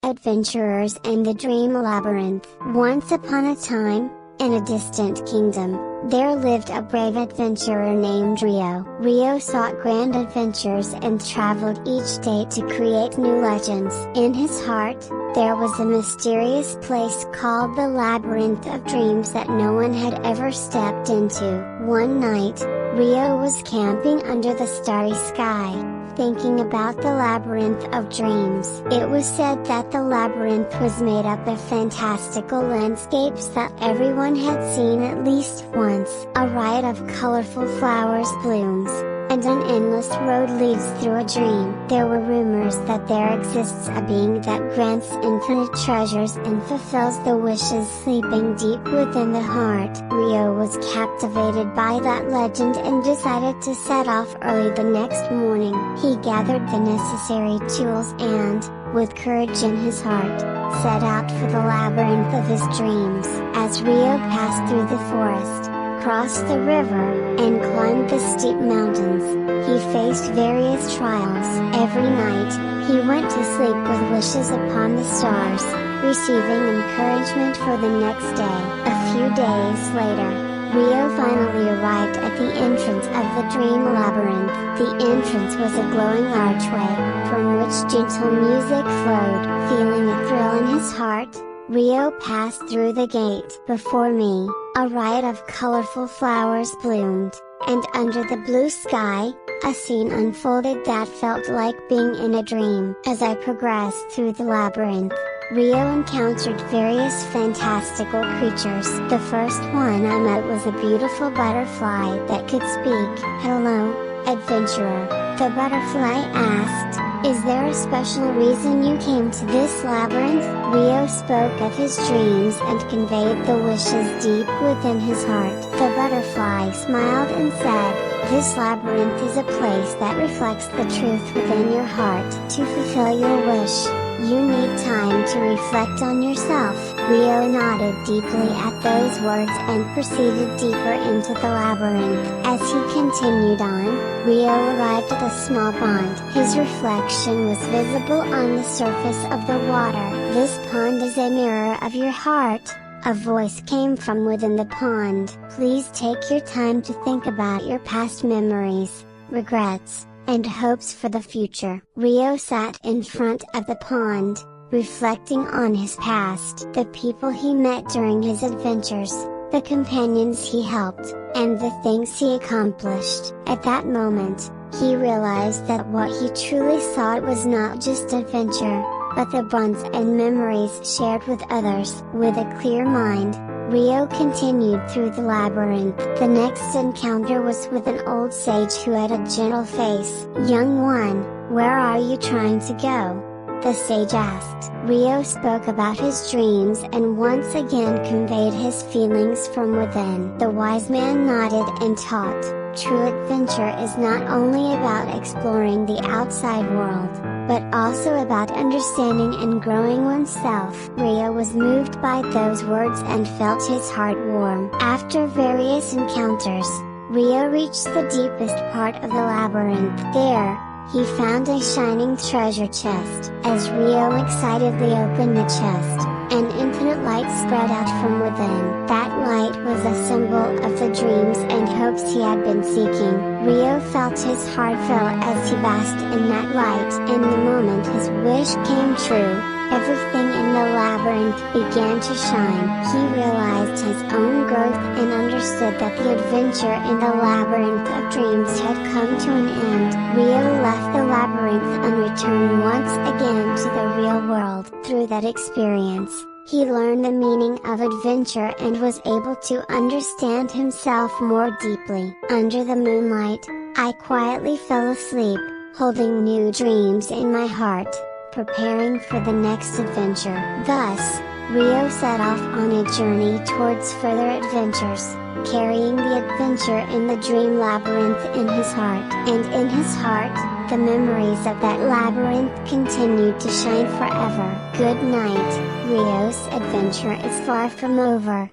Adventurers and the Dream Labyrinth. Once upon a time, in a distant kingdom, there lived a brave adventurer named Rio. Rio sought grand adventures and traveled each day to create new legends. In his heart, there was a mysterious place called the Labyrinth of Dreams that no one had ever stepped into. One night, Rio was camping under the starry sky, thinking about the Labyrinth of Dreams. It was said that the labyrinth was made up of fantastical landscapes that everyone had seen at least once. A riot of colorful flowers blooms, and an endless road leads through a dream. There were rumors that there exists a being that grants infinite treasures and fulfills the wishes sleeping deep within the heart. Rio was captivated by that legend and decided to set off early the next morning. He gathered the necessary tools and, with courage in his heart, set out for the labyrinth of his dreams. As Rio passed through the forest, crossed the river, and climbed the steep mountains, he faced various trials. Every night, he went to sleep with wishes upon the stars, receiving encouragement for the next day. A few days later, Rio finally arrived at the entrance of the Dream Labyrinth. The entrance was a glowing archway, from which gentle music flowed. Feeling a thrill in his heart, Rio passed through the gate. Before me, a riot of colorful flowers bloomed, and under the blue sky, a scene unfolded that felt like being in a dream. As I progressed through the labyrinth, Rio encountered various fantastical creatures. The first one I met was a beautiful butterfly that could speak. "Hello, adventurer," the butterfly asked. "Is there a special reason you came to this labyrinth?" Rio spoke of his dreams and conveyed the wishes deep within his heart. The butterfly smiled and said, "This labyrinth is a place that reflects the truth within your heart. To fulfill your wish, you need time to reflect on yourself." Rio nodded deeply at those words and proceeded deeper into the labyrinth. As he continued on, Rio arrived at a small pond. His reflection was visible on the surface of the water. "This pond is a mirror of your heart," a voice came from within the pond. "Please take your time to think about your past memories, regrets, and hopes for the future." Rio sat in front of the pond, reflecting on his past. The people he met during his adventures, the companions he helped, and the things he accomplished. At that moment, he realized that what he truly sought was not just adventure, but the bonds and memories shared with others. With a clear mind, Rio continued through the labyrinth. The next encounter was with an old sage who had a gentle face. "Young one, where are you trying to go?" the sage asked. Rio spoke about his dreams and once again conveyed his feelings from within. The wise man nodded and taught, "True adventure is not only about exploring the outside world, but also about understanding and growing oneself." Rio was moved by those words and felt his heart warm. After various encounters, Rio reached the deepest part of the labyrinth. There, he found a shining treasure chest. As Rio excitedly opened the chest, an infinite light spread out from within. That light was a symbol of the dreams and hopes he had been seeking. Rio felt his heart fill as he basked in that light. In the moment his wish came true, everything in the labyrinth began to shine. He realized his own growth and understood that the adventure in the labyrinth of dreams had come to an end. Rio left the labyrinth and returned once again to the real world. Through that experience, he learned the meaning of adventure and was able to understand himself more deeply. Under the moonlight, I quietly fell asleep, holding new dreams in my heart, preparing for the next adventure. Thus, Rio set off on a journey towards further adventures, carrying the adventure in the dream labyrinth in his heart. And in his heart, the memories of that labyrinth continued to shine forever. Good night, Rio's adventure is far from over.